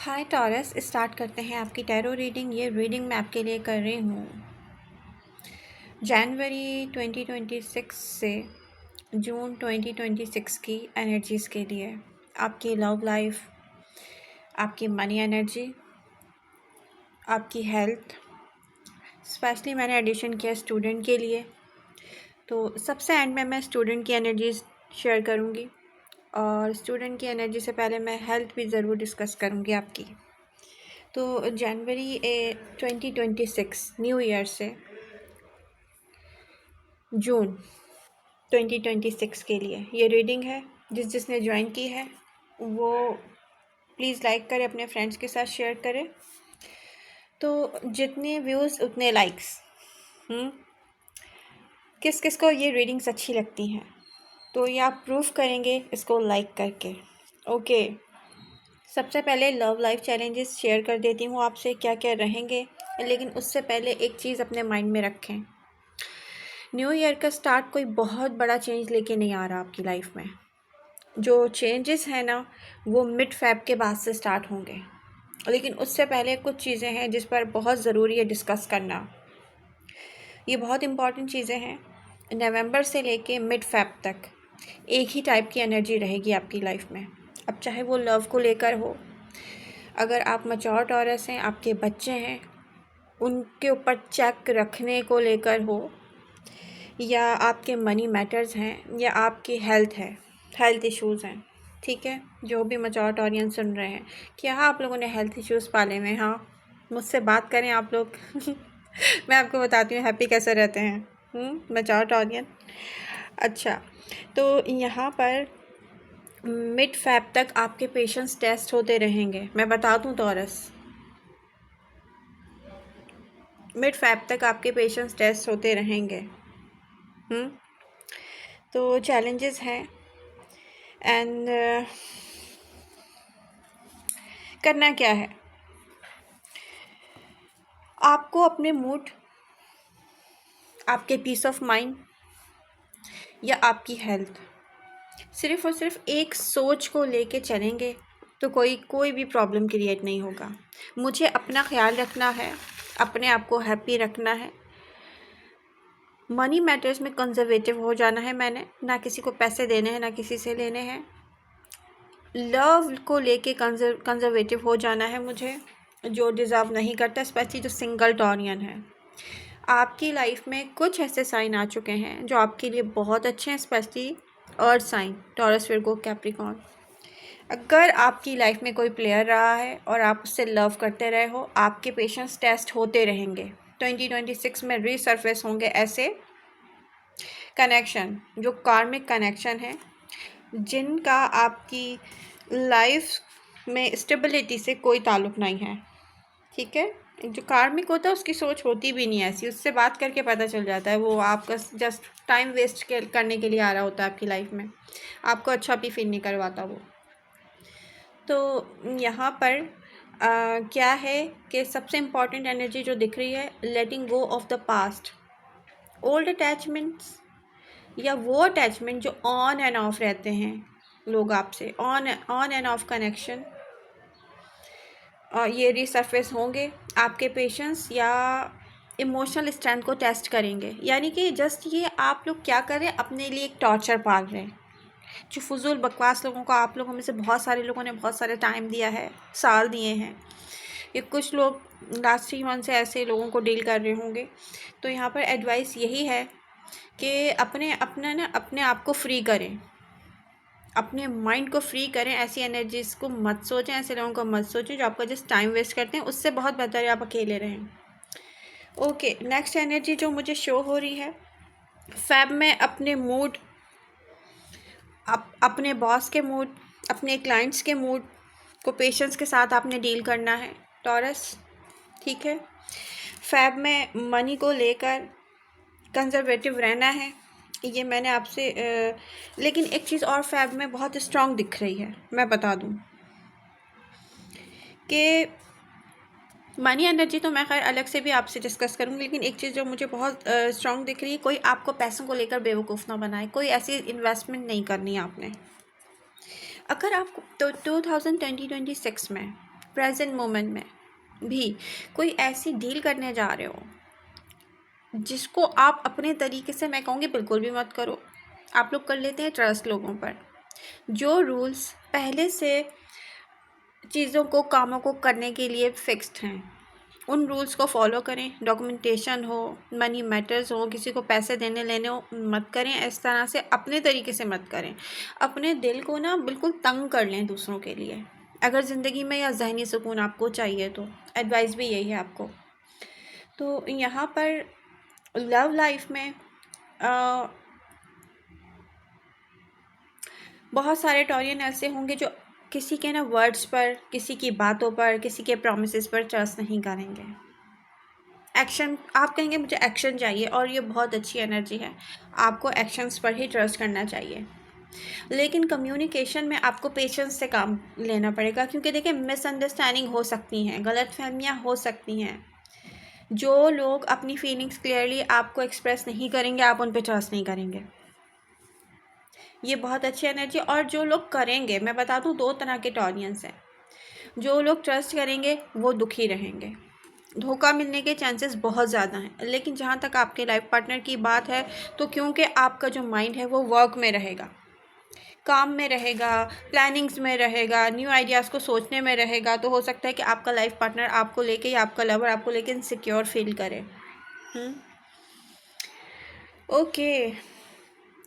हाय taurus, start करते हैं आपकी टैरो रीडिंग। ये रीडिंग मैं आपके लिए कर रही हूँ जनवरी 2026 से जून 2026 की एनर्जीज़ के लिए। आपकी लव लाइफ, आपकी मनी एनर्जी, आपकी हेल्थ। स्पेशली मैंने एडिशन किया स्टूडेंट के लिए, तो सबसे एंड में मैं स्टूडेंट की एनर्जीज शेयर करूँगी और स्टूडेंट की एनर्जी से पहले मैं हेल्थ भी ज़रूर डिस्कस करूँगी आपकी। तो जनवरी 2026 न्यू ईयर से जून 2026 के लिए ये रीडिंग है। जिसने ज्वाइन की है वो प्लीज़ लाइक करें, अपने फ्रेंड्स के साथ शेयर करें। तो जितने व्यूज़ उतने लाइक्स। किस किस को ये रीडिंग्स अच्छी लगती हैं, तो ये आप प्रूफ करेंगे इसको लाइक करके। ओके, सबसे पहले लव लाइफ चैलेंजेस शेयर कर देती हूँ आपसे क्या क्या रहेंगे, लेकिन उससे पहले एक चीज़ अपने माइंड में रखें। न्यू ईयर का स्टार्ट कोई बहुत बड़ा चेंज लेके नहीं आ रहा आपकी लाइफ में। जो चेंजेस हैं ना, वो मिड फेब के बाद से स्टार्ट होंगे, लेकिन उससे पहले कुछ चीज़ें हैं जिस पर बहुत ज़रूरी है डिस्कस करना। ये बहुत इम्पॉर्टेंट चीज़ें हैं। नवंबर से लेके मिड फेब तक एक ही टाइप की एनर्जी रहेगी आपकी लाइफ में। अब चाहे वो लव को लेकर हो, अगर आप मैच्योर टॉरस हैं, आपके बच्चे हैं, उनके ऊपर चेक रखने को लेकर हो, या आपके मनी मैटर्स हैं, या आपकी हेल्थ है, हेल्थ इश्यूज़ हैं। ठीक है, जो भी मैच्योर ऑडियंस सुन रहे हैं, क्या आप लोगों ने हेल्थ इश्यूज़ पाले में? हाँ, मुझसे बात करें आप लोग। मैं आपको बताती हूँ हैप्पी कैसे रहते हैं मैच्योर ऑडियंस। अच्छा, तो यहाँ पर मिड फैब तक आपके पेशेंस टेस्ट होते रहेंगे। मैं बता दूँ टॉरस, मिड फैब तक आपके पेशेंस टेस्ट होते रहेंगे। तो चैलेंजेस हैं एंड करना क्या है, आपको अपने मूड, आपके पीस ऑफ माइंड या आपकी हेल्थ, सिर्फ़ और सिर्फ एक सोच को लेके चलेंगे तो कोई भी प्रॉब्लम क्रिएट नहीं होगा। मुझे अपना ख्याल रखना है, अपने आप को हैप्पी रखना है, मनी मैटर्स में कंजर्वेटिव हो जाना है। मैंने ना किसी को पैसे देने हैं, ना किसी से लेने हैं। लव को लेके कंजर्वेटिव हो जाना है मुझे, जो डिज़र्व नहीं करता, स्पेशली जो सिंगल टॉरियन है। आपकी लाइफ में कुछ ऐसे साइन आ चुके हैं जो आपके लिए बहुत अच्छे हैं, specially earth sign, Taurus, Virgo, Capricorn. अगर आपकी लाइफ में कोई प्लेयर रहा है और आप उससे लव करते रहे हो, आपके पेशेंस टेस्ट होते रहेंगे। 2026 में रीसर्फेस होंगे ऐसे कनेक्शन, जो कार्मिक कनेक्शन है, जिनका आपकी लाइफ में स्टेबिलिटी से कोई ताल्लुक़ नहीं है। ठीक है, जो कार्मिक होता है उसकी सोच होती भी नहीं ऐसी, उससे बात करके पता चल जाता है वो आपका जस्ट टाइम वेस्ट करने के लिए आ रहा होता है आपकी लाइफ में, आपको अच्छा भी फील नहीं करवाता वो। तो यहाँ पर क्या है कि सबसे इम्पॉर्टेंट एनर्जी जो दिख रही है, letting go of the past, old attachments, या वो अटैचमेंट जो ऑन एंड ऑफ रहते हैं लोग आपसे, ऑन एंड ऑफ कनेक्शन, ये रीसर्फेस होंगे। आपके पेशेंस या इमोशनल स्ट्रेंथ को टेस्ट करेंगे, यानी कि जस्ट ये आप लोग क्या करें, अपने लिए एक टॉर्चर पाल रहे हैं। जो फजूल बकवास लोगों को, आप लोगों में से बहुत सारे लोगों ने बहुत सारे टाइम दिया है, साल दिए हैं, ये कुछ लोग लास्ट 3 मंथ से ऐसे लोगों को डील कर रहे होंगे। तो यहाँ पर एडवाइस यही है कि अपने आप को फ्री करें, अपने माइंड को फ्री करें। ऐसी एनर्जीज़ को मत सोचें, ऐसे लोगों को मत सोचें जो आपका जस्ट टाइम वेस्ट करते हैं। उससे बहुत बेहतर है आप अकेले रहें। ओके, नेक्स्ट एनर्जी जो मुझे शो हो रही है, फैब में अपने मूड, अपने बॉस के मूड, अपने क्लाइंट्स के मूड को पेशेंस के साथ आपने डील करना है टॉरस। ठीक है, फैब में मनी को लेकर कंजर्वेटिव रहना है, ये मैंने आपसे लेकिन एक चीज़ और फैब में बहुत स्ट्रॉन्ग दिख रही है, मैं बता दूं कि मनी एनर्जी तो मैं खैर अलग से भी आपसे डिस्कस करूँगी, लेकिन एक चीज़ जो मुझे बहुत स्ट्रॉन्ग दिख रही है, कोई आपको पैसों को लेकर बेवकूफ़ ना बनाए, कोई ऐसी इन्वेस्टमेंट नहीं करनी है आपने। अगर आप तो 2026 में प्रेजेंट मोमेंट में भी कोई ऐसी डील करने जा रहे हो जिसको आप अपने तरीके से, मैं कहूँगी बिल्कुल भी मत करो। आप लोग कर लेते हैं ट्रस्ट लोगों पर। जो रूल्स पहले से चीज़ों को, कामों को करने के लिए फिक्स्ड हैं, उन रूल्स को फॉलो करें। डॉक्यूमेंटेशन हो, मनी मैटर्स हो, किसी को पैसे देने लेने हो, मत करें इस तरह से, अपने तरीके से मत करें। अपने दिल को ना बिल्कुल तंग कर लें दूसरों के लिए। अगर ज़िंदगी में या ज़हनी सुकून आपको चाहिए तो एडवाइस भी यही है आपको। तो यहाँ पर लव लाइफ में बहुत सारे टॉरियन ऐसे होंगे जो किसी के ना वर्ड्स पर, किसी की बातों पर, किसी के प्रॉमिसेस पर ट्रस्ट नहीं करेंगे। एक्शन, आप कहेंगे मुझे एक्शन चाहिए, और ये बहुत अच्छी एनर्जी है, आपको एक्शंस पर ही ट्रस्ट करना चाहिए। लेकिन कम्युनिकेशन में आपको पेशेंस से काम लेना पड़ेगा, क्योंकि देखिए मिसअंडरस्टैंडिंग हो सकती हैं, गलतफहमियां हो सकती हैं। जो लोग अपनी फीलिंग्स क्लियरली आपको एक्सप्रेस नहीं करेंगे, आप उन पर ट्रस्ट नहीं करेंगे। ये बहुत अच्छी एनर्जी। और जो लोग करेंगे, मैं बता दूं, दो तरह के टॉरियंस हैं। जो लोग ट्रस्ट करेंगे वो दुखी रहेंगे, धोखा मिलने के चांसेस बहुत ज़्यादा हैं। लेकिन जहाँ तक आपके लाइफ पार्टनर की बात है, तो क्योंकि आपका जो माइंड है वो वर्क में रहेगा, काम में रहेगा, प्लानिंग्स में रहेगा, न्यू आइडियाज़ को सोचने में रहेगा, तो हो सकता है कि आपका लाइफ पार्टनर आपको लेके, या आपका लवर आपको लेके इनसिक्योर फील करे। ओके,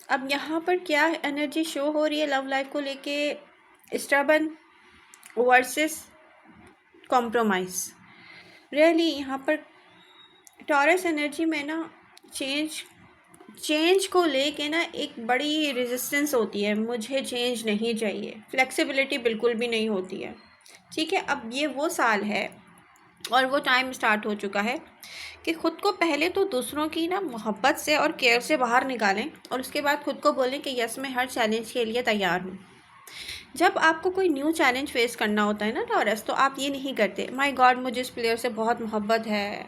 अब यहाँ पर क्या एनर्जी शो हो रही है लव लाइफ को लेके? Stubborn versus compromise. रियली यहाँ पर टॉरस एनर्जी में ना चेंज को लेके ना एक बड़ी रेजिस्टेंस होती है। मुझे चेंज नहीं चाहिए, फ्लेक्सिबिलिटी बिल्कुल भी नहीं होती है। ठीक है, अब ये वो साल है और वो टाइम स्टार्ट हो चुका है कि ख़ुद को पहले तो दूसरों की ना मोहब्बत से और केयर से बाहर निकालें, और उसके बाद खुद को बोलें कि यस, मैं हर चैलेंज के लिए तैयार हूँ। जब आपको कोई न्यू चैलेंज फेस करना होता है ना टॉरस, तो आप ये नहीं करते, माय गॉड मुझे इस प्लेयर से बहुत मोहब्बत है,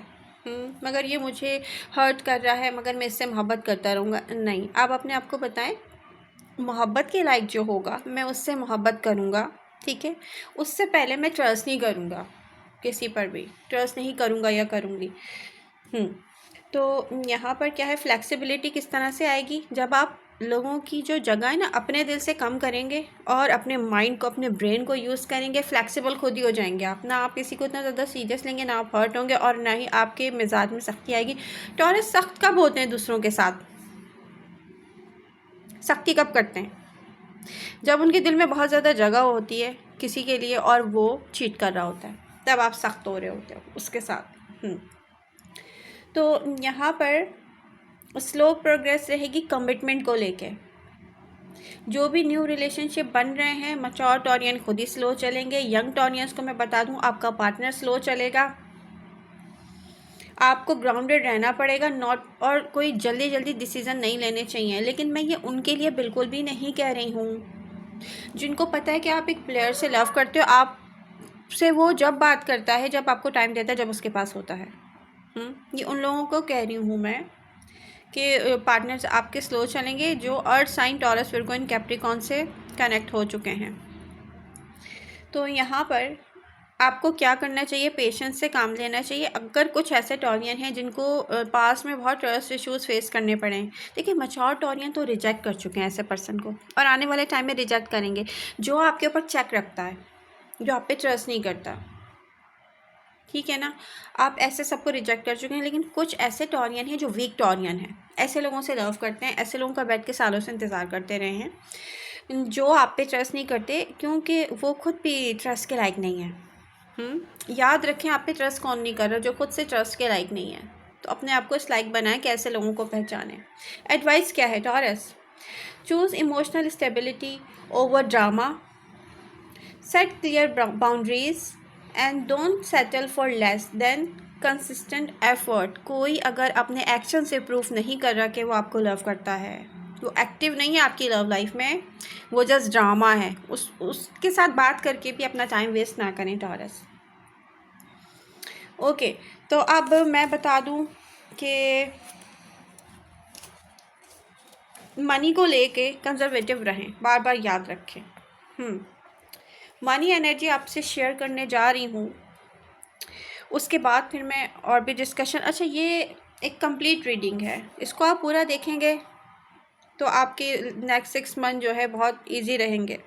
मगर ये मुझे हर्ट कर रहा है, मगर मैं इससे मोहब्बत करता रहूँगा। नहीं, आप अपने आप को बताएं, मोहब्बत के लायक जो होगा मैं उससे मोहब्बत करूँगा। ठीक है, उससे पहले मैं ट्रस्ट नहीं करूँगा, किसी पर भी ट्रस्ट नहीं करूँगा या करूँगी। तो यहाँ पर क्या है, फ्लेक्सिबिलिटी किस तरह से आएगी? जब आप लोगों की जो जगह है ना अपने दिल से कम करेंगे और अपने माइंड को, अपने ब्रेन को यूज़ करेंगे, फ्लेक्सिबल खुद ही हो जाएंगे आप। ना आप किसी को इतना ज़्यादा सीरियस लेंगे, ना आप हर्ट होंगे, और ना ही आपके मिजाज में सख्ती आएगी। टॉरस सख्त कब होते हैं दूसरों के साथ? सख्ती कब करते हैं? जब उनके दिल में बहुत ज़्यादा जगह होती है किसी के लिए और वो चीट कर रहा होता है, तब आप सख्त हो रहे होते हो उसके साथ। तो यहाँ पर स्लो प्रोग्रेस रहेगी कमिटमेंट को लेके। जो भी न्यू रिलेशनशिप बन रहे हैं, मैच्योर टॉरियन खुद ही स्लो चलेंगे। यंग टॉरियंस को मैं बता दूं, आपका पार्टनर स्लो चलेगा। आपको ग्राउंडेड रहना पड़ेगा, नॉट, और कोई जल्दी जल्दी डिसीज़न नहीं लेने चाहिए। लेकिन मैं ये उनके लिए बिल्कुल भी नहीं कह रही हूँ जिनको पता है कि आप एक प्लेयर से लव करते हो। आप से वो जब बात करता है, जब आपको टाइम देता है, जब उसके पास होता है। ये उन लोगों को कह रही हूँ मैं कि पार्टनर्स आपके स्लो चलेंगे जो अर्थ साइन टॉरस विर्गो इन कैप्रिकॉन से कनेक्ट हो चुके हैं। तो यहाँ पर आपको क्या करना चाहिए? पेशेंस से काम लेना चाहिए। अगर कुछ ऐसे टॉरियन हैं जिनको पास में बहुत ट्रस्ट इश्यूज फेस करने पड़े हैं, देखिए मैच्योर टॉरियन तो रिजेक्ट कर चुके हैं ऐसे पर्सन को, और आने वाले टाइम में रिजेक्ट करेंगे। जो आपके ऊपर चेक रखता है, जो आप पे ट्रस्ट नहीं करता, ठीक है ना, आप ऐसे सबको रिजेक्ट कर चुके हैं। लेकिन कुछ ऐसे टॉरियन हैं जो वीक टॉरियन हैं, ऐसे लोगों से लव करते हैं, ऐसे लोगों का बैठ के सालों से इंतज़ार करते रहे हैं, जो आप पे ट्रस्ट नहीं करते, क्योंकि वो खुद भी ट्रस्ट के लायक नहीं है। याद रखें, आप पे ट्रस्ट कौन नहीं कर रहा? जो खुद से ट्रस्ट के लायक नहीं है। तो अपने आप को इस लायक बनाएं कि ऐसे लोगों को पहचानें। एडवाइस क्या है taurus? Choose emotional stability over drama, set clear boundaries and don't settle for less than consistent effort. कोई अगर अपने एक्शन से प्रूफ नहीं कर रहा कि वो आपको लव करता है, वो एक्टिव नहीं है आपकी लव लाइफ में, वो जस्ट ड्रामा है, उसके साथ बात करके भी अपना टाइम वेस्ट ना करें टॉरस। ओके, तो अब मैं बता दूं कि मनी को लेके कंजर्वेटिव रहें, बार बार याद रखें। मनी एनर्जी आपसे शेयर करने जा रही हूँ, उसके बाद फिर मैं और भी डिस्कशन। अच्छा, ये एक कंप्लीट रीडिंग है, इसको आप पूरा देखेंगे तो आपके नेक्स्ट 6 मंथ जो है बहुत इजी रहेंगे।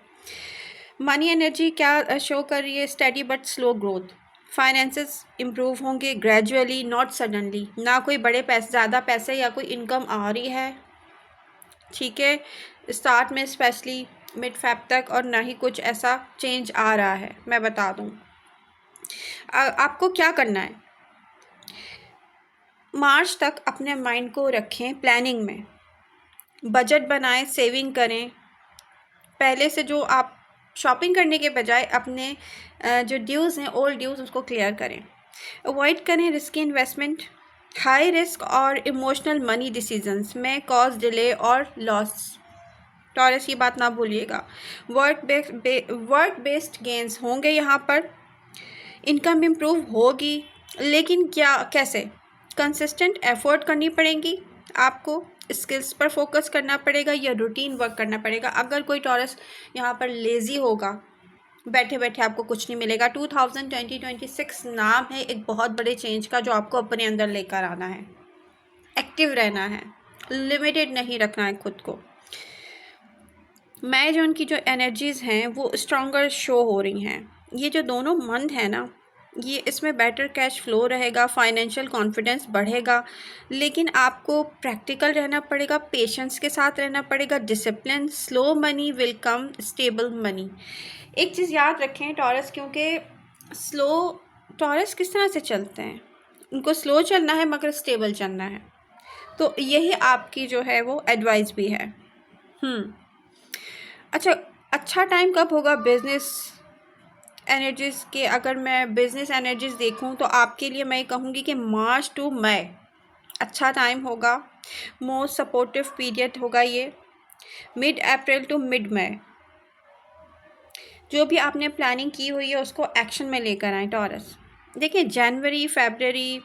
मनी एनर्जी क्या शो कर रही है? Study but slow growth. Finances improve होंगे ग्रेजुअली, नॉट सडनली। ना कोई बड़े पैसे, ज़्यादा पैसे या कोई इनकम आ रही है, ठीक है, स्टार्ट में स्पेशली मिड फैब तक, और ना ही कुछ ऐसा चेंज आ रहा है। मैं बता दूं आपको क्या करना है। मार्च तक अपने माइंड को रखें प्लानिंग में, बजट बनाएं, सेविंग करें। पहले से जो आप शॉपिंग करने के बजाय अपने जो ड्यूज़ हैं, ओल्ड ड्यूज़, उसको क्लियर करें। अवॉइड करें रिस्की इन्वेस्टमेंट, हाई रिस्क और इमोशनल मनी डिसीजंस में कॉज डिले और लॉस। टॉरस की बात ना भूलिएगा। वर्क बेस्ड गेंस होंगे यहाँ पर, इनकम इम्प्रूव होगी, लेकिन क्या, कैसे? कंसिस्टेंट एफर्ट करनी पड़ेगी आपको, स्किल्स पर फोकस करना पड़ेगा या रूटीन वर्क करना पड़ेगा। अगर कोई टॉरस यहाँ पर लेज़ी होगा, बैठे बैठे आपको कुछ नहीं मिलेगा। 2026 नाम है एक बहुत बड़े चेंज का, जो आपको अपने अंदर लेकर आना है। एक्टिव रहना है, लिमिटेड नहीं रखना है खुद को। मैं जो उनकी जो एनर्जीज़ हैं वो स्ट्रॉन्गर शो हो रही हैं। ये जो दोनों मंथ है ना, ये इसमें बेटर कैश फ्लो रहेगा, फाइनेंशियल कॉन्फिडेंस बढ़ेगा, लेकिन आपको प्रैक्टिकल रहना पड़ेगा, पेशेंस के साथ रहना पड़ेगा, discipline. Slow money will come, stable money. एक चीज़ याद रखें टॉरस, क्योंकि टॉरस किस तरह से चलते हैं, उनको स्लो चलना है मगर स्टेबल चलना है। तो यही आपकी जो है वो एडवाइस भी है। अच्छा टाइम कब होगा बिजनेस एनर्जीज़ के? अगर मैं बिजनेस एनर्जीज़ देखूं तो आपके लिए मैं कहूँगी कि मार्च टू मई अच्छा टाइम होगा, मोस्ट सपोर्टिव पीरियड होगा ये। मिड अप्रैल टू मिड मई जो भी आपने प्लानिंग की हुई है उसको एक्शन में लेकर आए टॉरस। देखिए, जनवरी फरवरी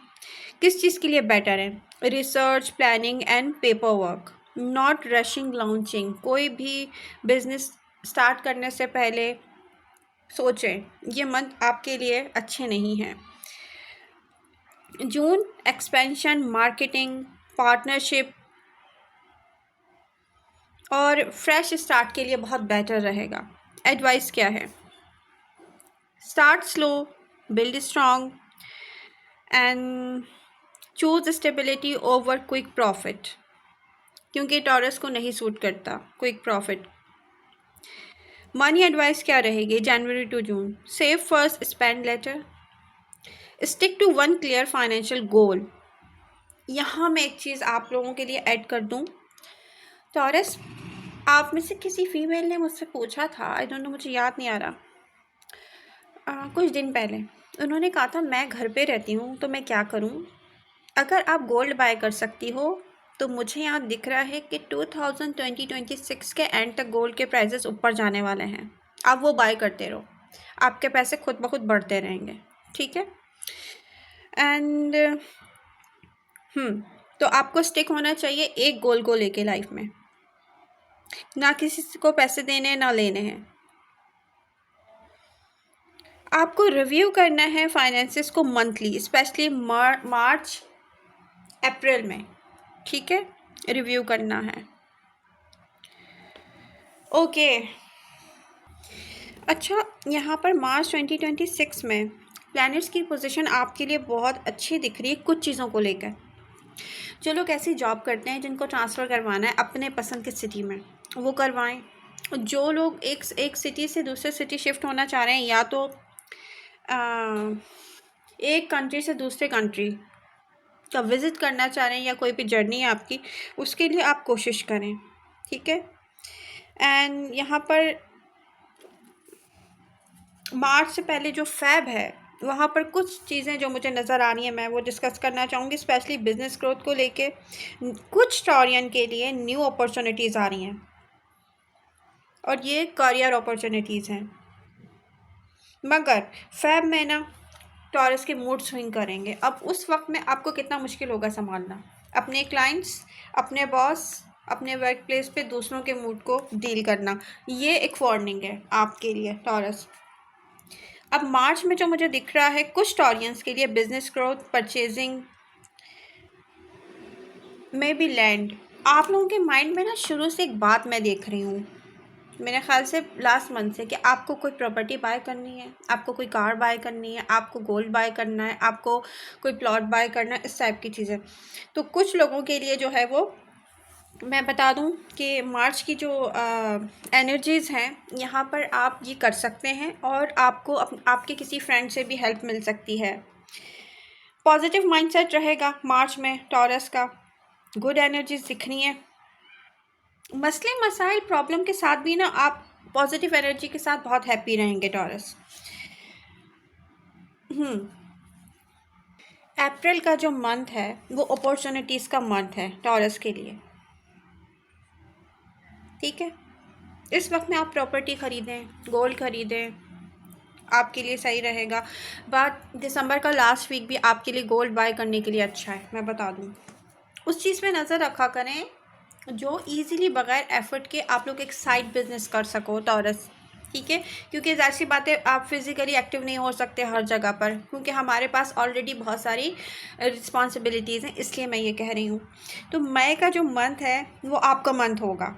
किस चीज़ के लिए बेटर है? Research, planning and paper work, not rushing launching. कोई भी बिजनेस स्टार्ट करने से पहले सोचें, ये मंथ आपके लिए अच्छे नहीं हैं। जून एक्सपेंशन, मार्केटिंग, पार्टनरशिप और फ्रेश स्टार्ट के लिए बहुत बेटर रहेगा। एडवाइस क्या है? Start slow, build strong and choose stability over quick profit, क्योंकि टॉरस को नहीं सूट करता क्विक प्रॉफिट। मनी एडवाइस क्या रहेगी January to June? Save first, spend later, stick to one clear financial goal. यहाँ मैं एक चीज़ आप लोगों के लिए ऐड कर दूँ टॉरस, आप में से किसी फीमेल ने मुझसे पूछा था, आई डोंट नो, मुझे याद नहीं आ रहा, कुछ दिन पहले उन्होंने कहा था मैं घर पे रहती हूँ तो मैं क्या करूँ? अगर आप गोल्ड बाय कर सकती हो तो मुझे यहाँ दिख रहा है कि 2026 के एंड तक गोल्ड के प्राइसेस ऊपर जाने वाले हैं। आप वो बाय करते रहो, आपके पैसे खुद ब खुद बढ़ते रहेंगे, ठीक है? एंड तो आपको स्टिक होना चाहिए एक गोल को लेके लाइफ में, ना किसी को पैसे देने ना लेने हैं। आपको रिव्यू करना है फाइनेंसेस को मंथली, स्पेशली मार्च अप्रैल में, ठीक है, रिव्यू करना है। ओके अच्छा, यहाँ पर मार्च 2026 में प्लैनेट्स की पोजीशन आपके लिए बहुत अच्छी दिख रही है कुछ चीज़ों को लेकर। जो लोग ऐसी जॉब करते हैं जिनको ट्रांसफ़र करवाना है अपने पसंद की सिटी में, वो करवाएं। जो लोग एक सिटी से दूसरे सिटी शिफ्ट होना चाह रहे हैं, या तो एक कंट्री से दूसरे कंट्री का विज़िट करना चाह रहे हैं, या कोई भी जर्नी है आपकी, उसके लिए आप कोशिश करें, ठीक है? एंड यहाँ पर मार्च से पहले जो फैब है वहाँ पर कुछ चीज़ें जो मुझे नज़र आ रही हैं, मैं वो डिस्कस करना चाहूँगी, स्पेशली बिजनेस ग्रोथ को लेके। कुछ टॉरियन के लिए न्यू अपॉर्चुनिटीज़ आ रही हैं और ये करियर अपॉर्चुनिटीज़ हैं, मगर फैब में ना टॉरस के मूड स्विंग करेंगे। अब उस वक्त में आपको कितना मुश्किल होगा संभालना अपने क्लाइंट्स, अपने बॉस, अपने वर्क प्लेस पे दूसरों के मूड को डील करना। ये एक वार्निंग है आपके लिए टॉरस। अब मार्च में जो मुझे दिख रहा है कुछ टॉरियंस के लिए बिजनेस ग्रोथ, परचेजिंग में भी लैंड। आप लोगों के माइंड में ना शुरू से एक बात मैं देख रही हूँ, मेरे ख्याल से लास्ट मंथ से, कि आपको कोई प्रॉपर्टी बाय करनी है, आपको कोई कार बाय करनी है, आपको गोल्ड बाय करना है, आपको कोई प्लॉट बाय करना है, इस टाइप की चीज़ें। तो कुछ लोगों के लिए जो है वो मैं बता दूं कि मार्च की जो एनर्जीज़ हैं यहाँ पर आप ये कर सकते हैं और आपको आपके किसी फ्रेंड से भी हेल्प मिल सकती है। पॉजिटिव माइंडसेट रहेगा मार्च में टॉरस का, गुड एनर्जीज दिखनी है। मसले मसाइल प्रॉब्लम के साथ भी ना आप पॉजिटिव एनर्जी के साथ बहुत हैप्पी रहेंगे टॉरस। अप्रैल का जो मंथ है वो अपॉर्चुनिटीज़ का मंथ है टॉरस के लिए, ठीक है। इस वक्त में आप प्रॉपर्टी ख़रीदें, गोल्ड ख़रीदें, आपके लिए सही रहेगा। बात दिसंबर का लास्ट वीक भी आपके लिए गोल्ड बाय करने के लिए अच्छा है, मैं बता दूं। उस चीज़ पे नज़र रखा करें जो इजीली बगैर एफर्ट के आप लोग एक साइड बिजनेस कर सको टॉरस, ठीक है। क्योंकि ऐसी बातें आप फिज़िकली एक्टिव नहीं हो सकते हर जगह पर, क्योंकि हमारे पास ऑलरेडी बहुत सारी रिस्पॉन्सिबिलिटीज़ हैं, इसलिए मैं ये कह रही हूँ। तो मई का जो मंथ है वो आपका मंथ होगा,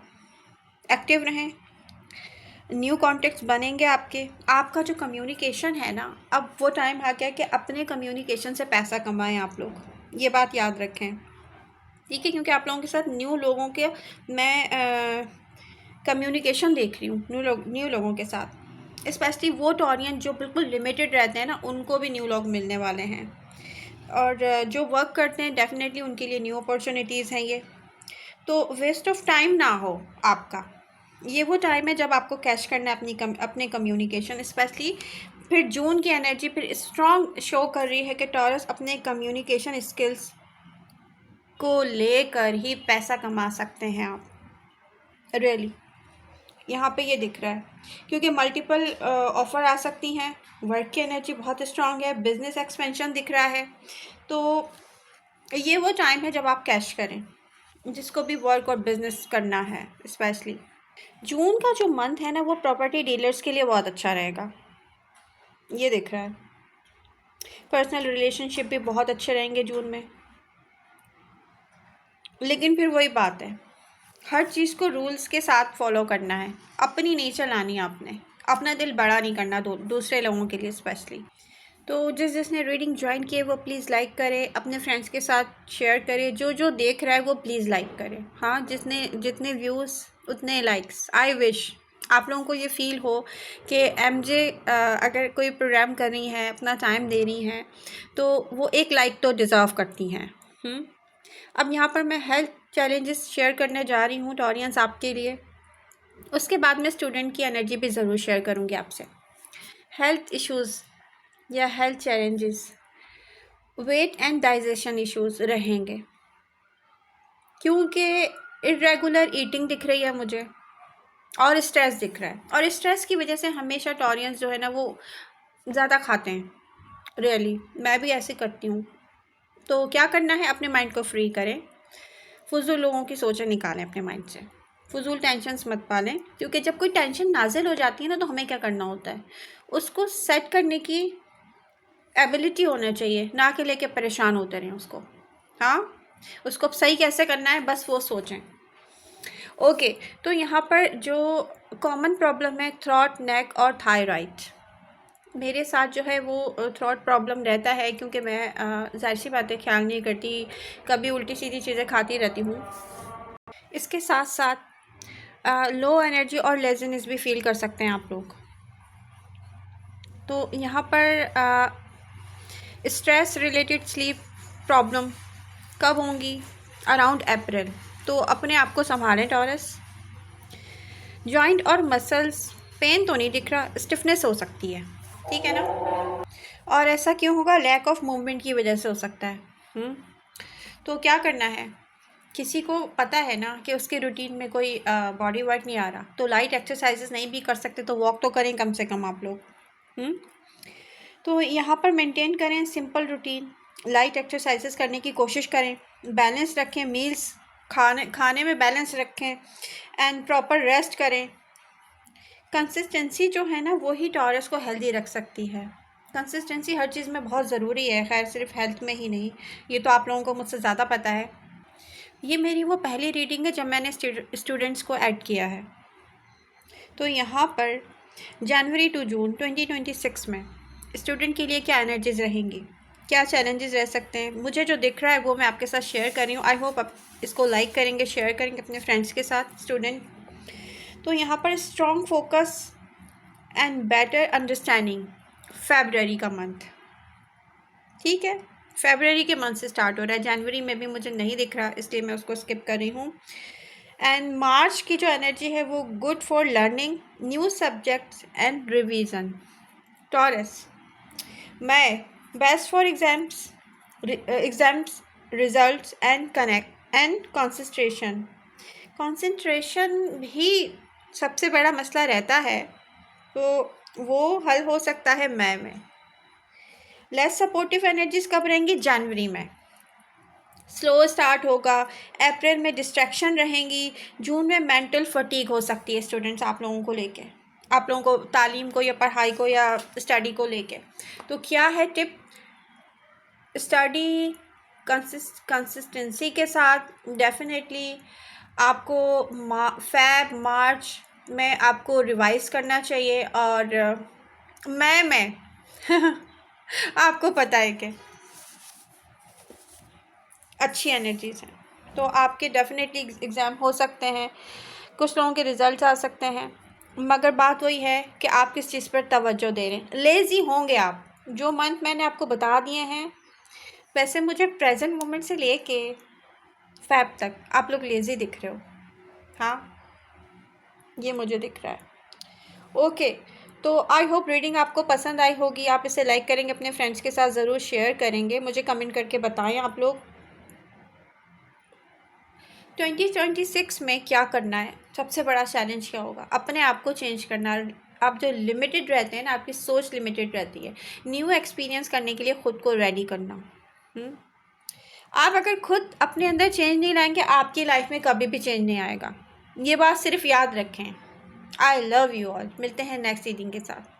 एक्टिव रहें, न्यू कॉन्टेक्ट्स बनेंगे आपके। आपका जो कम्युनिकेशन है ना, अब वो टाइम आ गया कि अपने कम्युनिकेशन से पैसा कमाएं आप लोग, ये बात याद रखें, ठीक है। क्योंकि आप लोगों के साथ न्यू लोगों के मैं कम्युनिकेशन देख रही हूँ, न्यू लोगों के साथ, स्पेशली वो टॉरियन जो बिल्कुल लिमिटेड रहते हैं ना, उनको भी न्यू लोग मिलने वाले हैं। और जो वर्क करते हैं डेफिनेटली उनके लिए न्यू अपॉर्चुनिटीज़ हैं ये। तो वेस्ट ऑफ टाइम ना हो आपका, ये वो टाइम है जब आपको कैश करना है अपने कम्युनिकेशन, स्पेशली फिर जून की एनर्जी फिर स्ट्रॉन्ग शो कर रही है कि टॉरस अपने कम्युनिकेशन स्किल्स को लेकर ही पैसा कमा सकते हैं आप, रियली यहाँ पे ये दिख रहा है। क्योंकि मल्टीपल ऑफ़र आ सकती हैं, वर्क की एनर्जी बहुत स्ट्रांग है, बिजनेस एक्सपेंशन दिख रहा है। तो ये वो टाइम है जब आप कैश करें, जिसको भी वर्क और बिजनेस करना है। स्पेशली जून का जो मंथ है ना वो प्रॉपर्टी डीलर्स के लिए बहुत अच्छा रहेगा, ये दिख रहा है। पर्सनल रिलेशनशिप भी बहुत अच्छे रहेंगे जून में। लेकिन फिर वही बात है, हर चीज़ को रूल्स के साथ फॉलो करना है, अपनी नहीं चलानी आपने, अपना दिल बड़ा नहीं करना दूसरे लोगों के लिए स्पेशली। तो जिसने रीडिंग ज्वाइन की है वो प्लीज़ लाइक करे, अपने फ्रेंड्स के साथ शेयर करे, जो देख रहा है वो प्लीज़ लाइक करे। हाँ, जितने व्यूज़ उतने लाइक्स। आई विश आप लोगों को ये फील हो कि एमजे अगर कोई प्रोग्राम कर रही हैं, अपना टाइम दे रही हैं, तो वो एक लाइक तो डिज़र्व करती हैं। अब यहाँ पर मैं हेल्थ चैलेंजेस शेयर करने जा रही हूँ टॉरियंस आपके लिए, उसके बाद मैं स्टूडेंट की एनर्जी भी ज़रूर शेयर करूँगी आपसे। हेल्थ इश्यूज़ या health challenges, weight and digestion issues रहेंगे, क्योंकि इरेगुलर ईटिंग दिख रही है मुझे और स्ट्रेस दिख रहा है। और स्ट्रेस की वजह से हमेशा टॉरियंस जो है ना वो ज़्यादा खाते हैं, रियली मैं भी ऐसे करती हूँ। तो क्या करना है, अपने माइंड को फ्री करें, फजूल लोगों की सोचें निकालें अपने माइंड से, फजूल टेंशन्स मत पालें। क्योंकि जब कोई टेंशन नाजिल हो जाती है ना, तो हमें क्या करना होता है, उसको सेट करने की एबिलिटी होना चाहिए, ना कि लेके परेशान होते रहें उसको। हाँ, उसको सही कैसे करना है बस वो सोचें। ओके, तो यहाँ पर जो कॉमन प्रॉब्लम है थ्रॉट, नेक और थायराइड, मेरे साथ जो है वो थ्रॉट प्रॉब्लम रहता है, क्योंकि मैं ज़ाहिर सी बातें ख्याल नहीं करती, कभी उल्टी सीधी चीज़ें खाती रहती हूँ। इसके साथ साथ लो एनर्जी और लेज़ीनेस भी फील कर सकते हैं आप लोग। तो यहाँ पर स्ट्रेस रिलेटेड स्लीप प्रॉब्लम कब होंगी, अराउंड अप्रैल। तो अपने आप को संभालें टॉरस। जॉइंट और मसल्स पेन तो नहीं दिख रहा, स्टिफनेस हो सकती है, ठीक है ना। और ऐसा क्यों होगा, लैक ऑफ मूवमेंट की वजह से हो सकता है। तो क्या करना है, किसी को पता है ना कि उसके रूटीन में कोई बॉडी वर्क नहीं आ रहा, तो लाइट एक्सरसाइजेस नहीं भी कर सकते तो वॉक तो करें कम से कम आप लोग। तो यहाँ पर मेंटेन करें सिंपल रूटीन, लाइट एक्सरसाइजेस करने की कोशिश करें, बैलेंस रखें मील्स, खाने में बैलेंस रखें, एंड प्रॉपर रेस्ट करें, कंसिस्टेंसी जो है ना वो ही टॉरस को हेल्दी रख सकती है। कंसिस्टेंसी हर चीज़ में बहुत ज़रूरी है, खैर सिर्फ हेल्थ में ही नहीं, ये तो आप लोगों को मुझसे ज़्यादा पता है। ये मेरी वो पहली रीडिंग है जब मैंने स्टूडेंट्स को ऐड किया है। तो यहाँ पर जनवरी टू जून 2026 में स्टूडेंट के लिए क्या एनर्जीज रहेंगी, क्या चैलेंजेस रह सकते हैं, मुझे जो दिख रहा है वो मैं आपके साथ शेयर कर रही हूँ। आई होप आप इसको लाइक करेंगे, शेयर करेंगे अपने फ्रेंड्स के साथ स्टूडेंट। तो यहाँ पर strong focus and better understanding, February का मंथ, ठीक है, फेब्रवरी के मंथ से स्टार्ट हो रहा है। जनवरी में भी मुझे नहीं दिख रहा, इसलिए मैं उसको स्किप कर रही हूँ। एंड मार्च की जो एनर्जी है वो good for learning new subjects and revision. Taurus, May best for exams results and connect and concentration. Concentration भी सबसे बड़ा मसला रहता है, तो वो हल हो सकता है मई में। लेस सपोर्टिव एनर्जीज कब रहेंगी? जनवरी में। स्लो स्टार्ट होगा, अप्रैल में डिस्ट्रैक्शन रहेंगी, जून में मेंटल फटीग हो सकती है स्टूडेंट्स आप लोगों को लेके, आप लोगों को तालीम को या पढ़ाई को या स्टडी को लेके। तो क्या है टिप? स्टडी कंसिस्टेंसी के साथ डेफिनेटली आपको फेब मार्च में आपको रिवाइज करना चाहिए, और मई में आपको पता है कि अच्छी एनर्जीज हैं, तो आपके डेफिनेटली एग्ज़ाम हो सकते हैं, कुछ लोगों के रिज़ल्ट्स आ सकते हैं, मगर बात वही है कि आप किस चीज़ पर तवज्जो दे रहे हैं। लेज़ी होंगे आप, जो मंथ मैंने आपको बता दिए हैं, वैसे मुझे प्रेजेंट मोमेंट से लेके फैब तक आप लोग लेज़ी दिख रहे हो, हाँ ये मुझे दिख रहा है। ओके, तो आई होप रीडिंग आपको पसंद आई होगी, आप इसे लाइक करेंगे, अपने फ्रेंड्स के साथ ज़रूर शेयर करेंगे, मुझे कमेंट करके बताएं आप लोग 2026 में क्या करना है, सबसे बड़ा चैलेंज क्या होगा, अपने आप को चेंज करना। आप जो लिमिटेड रहते हैं ना, आपकी सोच लिमिटेड रहती है, न्यू एक्सपीरियंस करने के लिए ख़ुद को रेडी करना। आप अगर खुद अपने अंदर चेंज नहीं लाएंगे, आपकी लाइफ में कभी भी चेंज नहीं आएगा, ये बात सिर्फ याद रखें। आई लव यू ऑल, मिलते हैं नेक्स्ट रीडिंग के साथ।